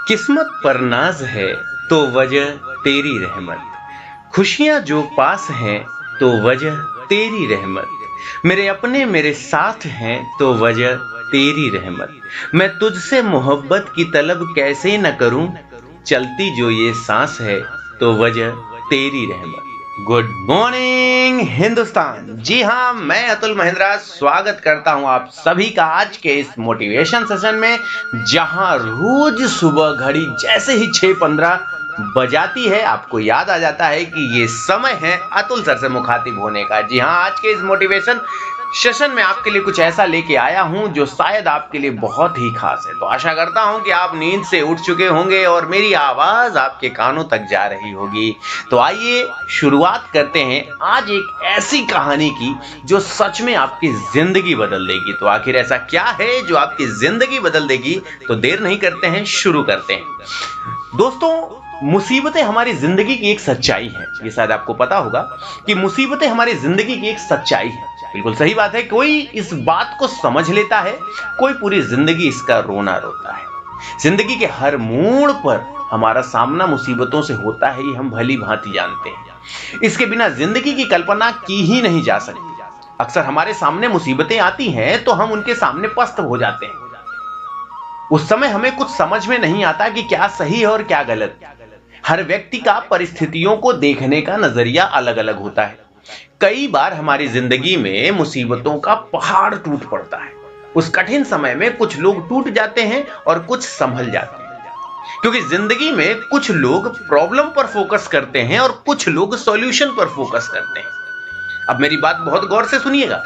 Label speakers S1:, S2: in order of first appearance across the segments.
S1: किस्मत पर नाज है तो वजह तेरी रहमत, खुशियां जो पास हैं तो वजह तेरी रहमत, मेरे अपने मेरे साथ हैं तो वजह तेरी रहमत, मैं तुझसे मोहब्बत की तलब कैसे न करूं, चलती जो ये सांस है तो वजह तेरी रहमत। Good morning Hindustan. जी हाँ, मैं अतुल महेंद्रा स्वागत करता हूं आप सभी का आज के इस मोटिवेशन सेशन में, जहां रोज सुबह घड़ी जैसे ही 6:15 बजाती है आपको याद आ जाता है कि ये समय है अतुल सर से मुखातिब होने का। जी हाँ, आज के इस मोटिवेशन सेशन में आपके लिए कुछ ऐसा लेके आया हूं जो शायद आपके लिए बहुत ही खास है। तो आशा करता हूं कि आप नींद से उठ चुके होंगे और मेरी आवाज आपके कानों तक जा रही होगी। तो आइए शुरुआत करते हैं आज एक ऐसी कहानी की जो सच में आपकी जिंदगी बदल देगी। तो आखिर ऐसा क्या है जो आपकी जिंदगी बदल देगी? तो देर नहीं करते हैं, शुरू करते हैं। दोस्तों, मुसीबतें हमारी जिंदगी की एक सच्चाई है। ये शायद आपको पता होगा कि मुसीबतें हमारी जिंदगी की एक सच्चाई है। बिल्कुल सही बात है। कोई इस बात को समझ लेता है, कोई पूरी जिंदगी इसका रोना रोता है। जिंदगी के हर मोड़ पर हमारा सामना मुसीबतों से होता है, ये हम भली भांति जानते हैं। इसके बिना जिंदगी की कल्पना की ही नहीं जा सकती। अक्सर हमारे सामने मुसीबतें आती हैं तो हम उनके सामने पस्त हो जाते हैं। उस समय हमें कुछ समझ में नहीं आता कि क्या सही है और क्या गलत। हर व्यक्ति का परिस्थितियों को देखने का नजरिया अलग अलग होता है। कई बार हमारी जिंदगी में मुसीबतों का पहाड़ टूट पड़ता है। उस कठिन समय में कुछ लोग टूट जाते हैं और कुछ संभल जाते हैं, क्योंकि जिंदगी में कुछ लोग प्रॉब्लम पर फोकस करते हैं और कुछ लोग सॉल्यूशन पर फोकस करते हैं। अब मेरी बात बहुत गौर से सुनिएगा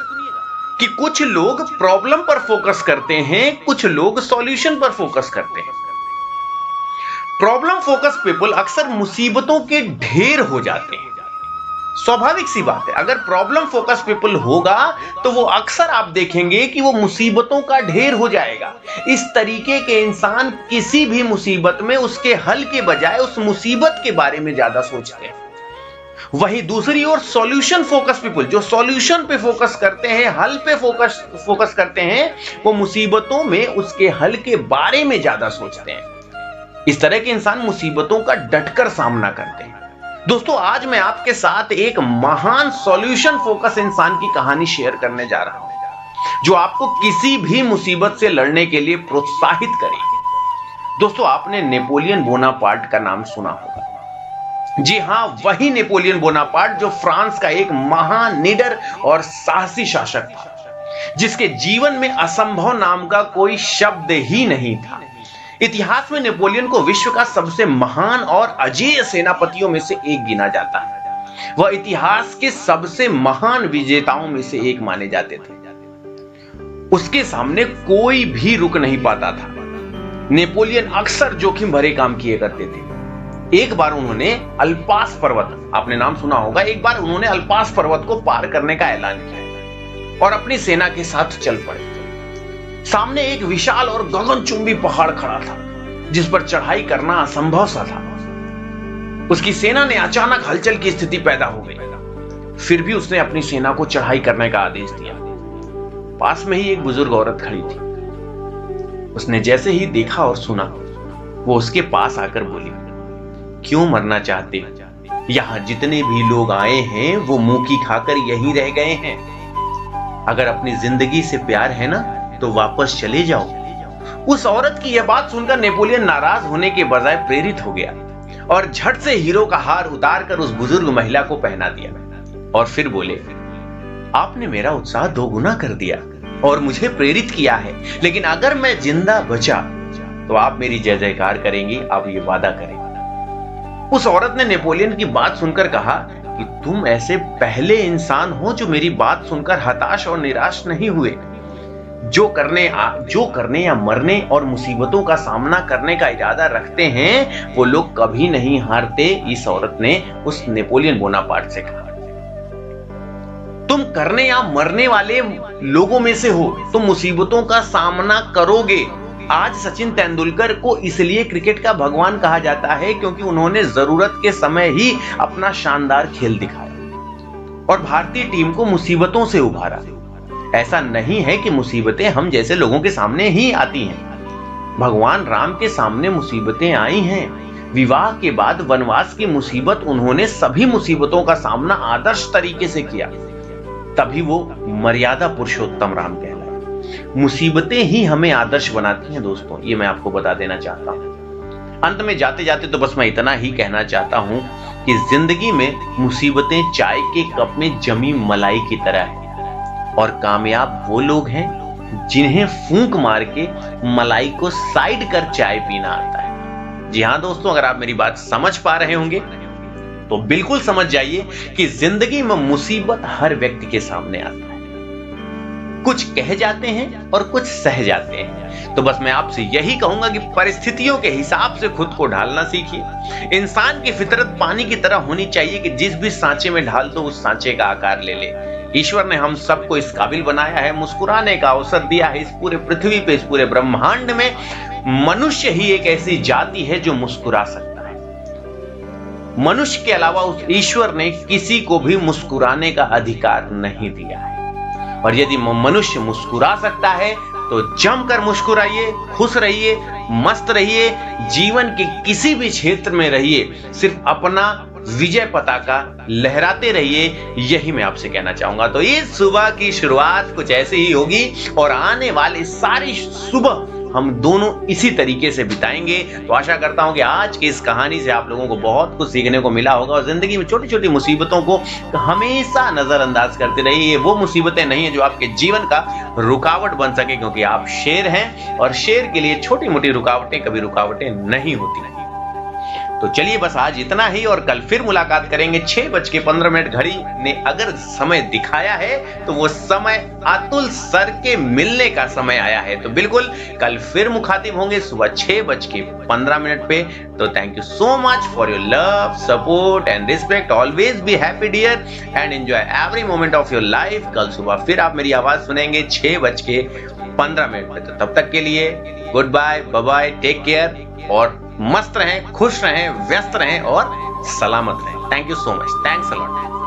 S1: कि कुछ लोग प्रॉब्लम पर फोकस करते हैं, कुछ लोग सॉल्यूशन पर फोकस करते हैं। प्रॉब्लम फोकस पीपल अक्सर मुसीबतों के ढेर हो जाते हैं। स्वाभाविक सी बात है, अगर प्रॉब्लम फोकस पीपल होगा तो वो अक्सर आप देखेंगे कि वो मुसीबतों का ढेर हो जाएगा। इस तरीके के इंसान किसी भी मुसीबत में उसके हल के बजाय उस मुसीबत के बारे में ज्यादा सोचते हैं। वहीं दूसरी ओर सॉल्यूशन फोकस पीपल, जो सॉल्यूशन पे फोकस करते हैं, हल पे फोकस करते हैं, वो मुसीबतों में उसके हल के बारे में ज्यादा सोचते हैं। इस तरह के इंसान मुसीबतों का डटकर सामना करते हैं। दोस्तों, आज मैं आपके साथ एक महान सॉल्यूशन फोकस इंसान की कहानी शेयर करने जा रहा हूं, जो आपको किसी भी मुसीबत से लड़ने के लिए प्रोत्साहित करेगी। दोस्तों, आपने नेपोलियन बोनापार्ट का नाम सुना होगा। जी हां, वही नेपोलियन बोनापार्ट जो फ्रांस का एक महान निडर और साहसी शासक था, जिसके जीवन में असंभव नाम का कोई शब्द ही नहीं था। इतिहास में नेपोलियन को विश्व का सबसे महान और अजेय सेनापतियों में से एक गिना जाता है। वह इतिहास के सबसे महान विजेताओं में से एक माने जाते थे। उसके सामने कोई भी रुक नहीं पाता था। नेपोलियन अक्सर जोखिम भरे काम किए करते थे। एक बार उन्होंने अल्पास पर्वत, आपने नाम सुना होगा, एक बार उन्होंने अल्पास पर्वत को पार करने का ऐलान किया और अपनी सेना के साथ चल पड़े। सामने एक विशाल और गगनचुंबी पहाड़ खड़ा था, जिस पर चढ़ाई करना असंभव सा था। उसकी सेना ने अचानक हलचल की स्थिति पैदा हो गई। फिर भी उसने अपनी सेना को चढ़ाई करने का आदेश दिया। पास में ही एक बुजुर्ग औरत खड़ी थी। उसने जैसे ही देखा और सुना, वो उसके पास आकर बोली, क्यों मरना चाहते हो? यहां जितने भी लोग आए हैं वो मुंह की खाकर यहीं रह गए हैं। अगर अपनी जिंदगी से प्यार है ना तो वापस चले जाओ। उस औरत की यह बात सुनकर नेपोलियन नाराज होने के बजाय प्रेरित हो गया और झट से हीरो का हार उतारकर उस बुजुर्ग महिला को पहना दिया और फिर बोले, आपने मेरा उत्साह दोगुना कर दिया और मुझे प्रेरित किया है, लेकिन अगर मैं जिंदा बचा तो आप मेरी जय जयकार करेंगी, आप ये वादा करें। उस औरत ने नेपोलियन की बात सुनकर कहा कि तुम ऐसे पहले इंसान हो जो मेरी बात सुनकर हताश और निराश नहीं हुए। जो करने या मरने और मुसीबतों का सामना करने का इरादा रखते हैं वो लोग कभी नहीं हारते। इस औरत ने उस नेपोलियन बोनापार्ट से कहा, तुम करने या मरने वाले लोगों में से हो, तुम मुसीबतों का सामना करोगे। आज सचिन तेंदुलकर को इसलिए क्रिकेट का भगवान कहा जाता है क्योंकि उन्होंने जरूरत के समय ही अपना शानदार खेल दिखाया और भारतीय टीम को मुसीबतों से उभारा। ऐसा नहीं है कि मुसीबतें हम जैसे लोगों के सामने ही आती हैं। भगवान राम के सामने मुसीबतें आई हैं। विवाह के बाद वनवास की मुसीबत, उन्होंने सभी मुसीबतों का सामना आदर्श तरीके से किया, तभी वो मर्यादा पुरुषोत्तम राम कहलाए। मुसीबतें ही हमें आदर्श बनाती हैं दोस्तों, ये मैं आपको बता देना चाहता हूं। अंत में जाते जाते तो बस मैं इतना ही कहना चाहता हूं कि जिंदगी में मुसीबतें चाय के कप में जमी मलाई की तरह है, और कामयाब वो लोग हैं जिन्हें फूंक मार के मलाई को साइड कर चाय पीना आता है। जी हां दोस्तों, अगर आप मेरी बात समझ पा रहे होंगे तो बिल्कुल समझ जाइए कि जिंदगी में मुसीबत हर व्यक्ति के सामने आता है। कुछ कह जाते हैं और कुछ सह जाते हैं। तो बस मैं आपसे यही कहूंगा कि परिस्थितियों के हिसाब से खुद को ढालना सीखिए। इंसान की फितरत पानी की तरह होनी चाहिए कि जिस भी सांचे में ढाल दो उस सांचे का आकार ले ले। ईश्वर ने हम सबको इस काबिल बनाया है, मुस्कुराने का अवसर दिया है। इस पूरे पृथ्वी पे, इस पूरे ब्रह्मांड में मनुष्य ही एक ऐसी जाति है जो मुस्कुरा सकता है। मनुष्य के अलावा उस ईश्वर ने किसी को भी मुस्कुराने का अधिकार नहीं दिया है। और यदि मनुष्य मुस्कुरा सकता है तो जमकर मुस्कुराइए, खुश रहिए, मस्त रहिए, जीवन के किसी भी क्षेत्र में रहिए, सिर्फ अपना विजय पताका लहराते रहिए, यही मैं आपसे कहना चाहूंगा। तो इस सुबह की शुरुआत कुछ ऐसे ही होगी और आने वाली सारी सुबह हम दोनों इसी तरीके से बिताएंगे। तो आशा करता हूं कि आज की इस कहानी से आप लोगों को बहुत कुछ सीखने को मिला होगा और जिंदगी में छोटी छोटी मुसीबतों को हमेशा नजरअंदाज करते रहिए। वो मुसीबतें नहीं है जो आपके जीवन का रुकावट बन सके, क्योंकि आप शेर हैं और शेर के लिए छोटी मोटी रुकावटें कभी रुकावटें नहीं होती। तो चलिए बस आज इतना ही, और कल फिर मुलाकात करेंगे। 6:15 घड़ी ने अगर समय दिखाया है तो वो समय अतुल सर के मिलने का समय आया है। तो बिल्कुल कल फिर मुखातिब होंगे सुबह 6:15 पे। तो thank you so much for your love, support and respect. Always be happy dear and enjoy every moment of your life. कल सुबह फिर आप मेरी आवाज सुनेंगे 6:15 पे। तो तब तक के लिए good bye, bye bye, take care, और मस्त रहें, खुश रहें, व्यस्त रहें और सलामत रहें। Thank you so much, thanks a lot.